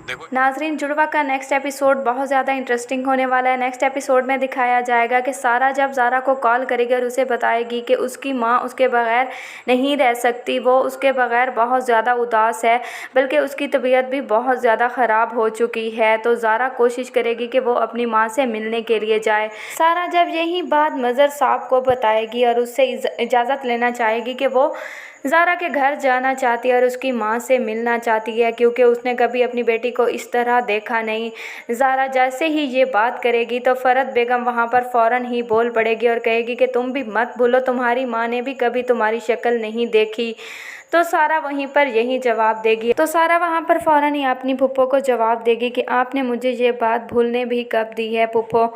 नाज़रीन, जुड़वा का नेक्स्ट एपिसोड बहुत ज़्यादा इंटरेस्टिंग होने वाला है। नेक्स्ट एपिसोड में दिखाया जाएगा कि सारा जब ज़ारा को कॉल करेगी और उसे बताएगी कि उसकी माँ उसके बगैर नहीं रह सकती, वो उसके बगैर बहुत ज़्यादा उदास है, बल्कि उसकी तबीयत भी बहुत ज़्यादा ख़राब हो चुकी है, तो ज़ारा कोशिश करेगी कि वो अपनी माँ से मिलने के लिए जाए। सारा जब यही बात मज़र साहब को बताएगी और उससे इजाज़त लेना चाहेगी कि वो ज़ारा के घर जाना चाहती है और उसकी माँ से मिलना चाहती है, क्योंकि उसने कभी अपनी बेटी को इस तरह देखा नहीं। ज़ारा जैसे ही ये बात करेगी तो फ़रत बेगम वहाँ पर फ़ौरन ही बोल पड़ेगी और कहेगी कि तुम भी मत भूलो, तुम्हारी माँ ने भी कभी तुम्हारी शक्ल नहीं देखी। तो सारा वहीं पर यही जवाब देगी। तो सारा वहाँ पर फ़ौरन ही अपनी फूफो को जवाब देगी कि आपने मुझे ये बात भूलने भी कब दी है फूफो।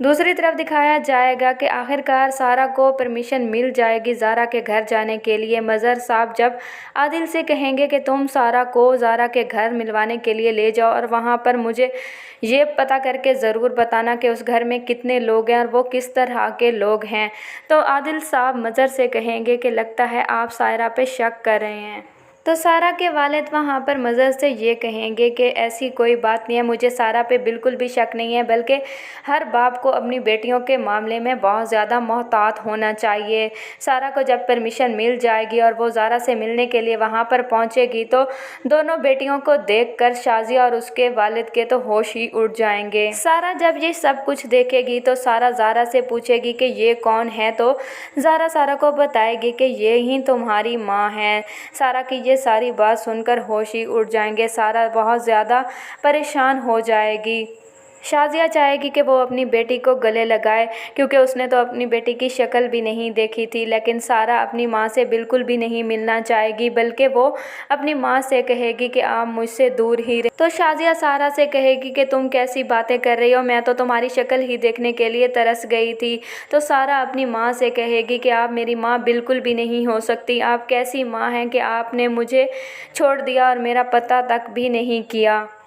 दूसरी तरफ दिखाया जाएगा कि आखिरकार सारा को परमिशन मिल जाएगी ज़ारा के घर जाने के लिए। मज़र साहब जब आदिल से कहेंगे कि तुम सारा को ज़ारा के घर मिलवाने के लिए ले जाओ और वहाँ पर मुझे ये पता करके ज़रूर बताना कि उस घर में कितने लोग हैं और वो किस तरह के लोग हैं, तो आदिल साहब मज़र से कहेंगे कि लगता है आप सायरा पे शक कर रहे हैं। तो सारा के वालिद वहाँ पर मज़र से ये कहेंगे कि ऐसी कोई बात नहीं है, मुझे सारा पे बिल्कुल भी शक नहीं है, बल्कि हर बाप को अपनी बेटियों के मामले में बहुत ज़्यादा मोहतात होना चाहिए। सारा को जब परमिशन मिल जाएगी और वो ज़ारा से मिलने के लिए वहाँ पर पहुँचेगी तो दोनों बेटियों को देखकर शाज़िया और उसके वालिद के तो होश ही उड़ जाएंगे। सारा जब ये सब कुछ देखेगी तो सारा ज़ारा से पूछेगी कि ये कौन है, तो ज़ारा सारा को बताएगी कि ये ही तुम्हारी माँ है। सारा की ये सारी बात सुनकर होश ही उड़ जाएंगे। सारा बहुत ज़्यादा परेशान हो जाएगी। शाज़िया चाहेगी कि वो अपनी बेटी को गले लगाए, क्योंकि उसने तो अपनी बेटी की शक्ल भी नहीं देखी थी, लेकिन सारा अपनी माँ से बिल्कुल भी नहीं मिलना चाहेगी, बल्कि वो अपनी माँ से कहेगी कि आप मुझसे दूर ही रहे। तो शाज़िया सारा से कहेगी कि तुम कैसी बातें कर रही हो, मैं तो तुम्हारी शक्ल ही देखने के लिए तरस गई थी। तो सारा अपनी माँ से कहेगी कि आप मेरी माँ बिल्कुल भी नहीं हो सकती, आप कैसी माँ हैं कि आपने मुझे छोड़ दिया और मेरा पता तक भी नहीं किया।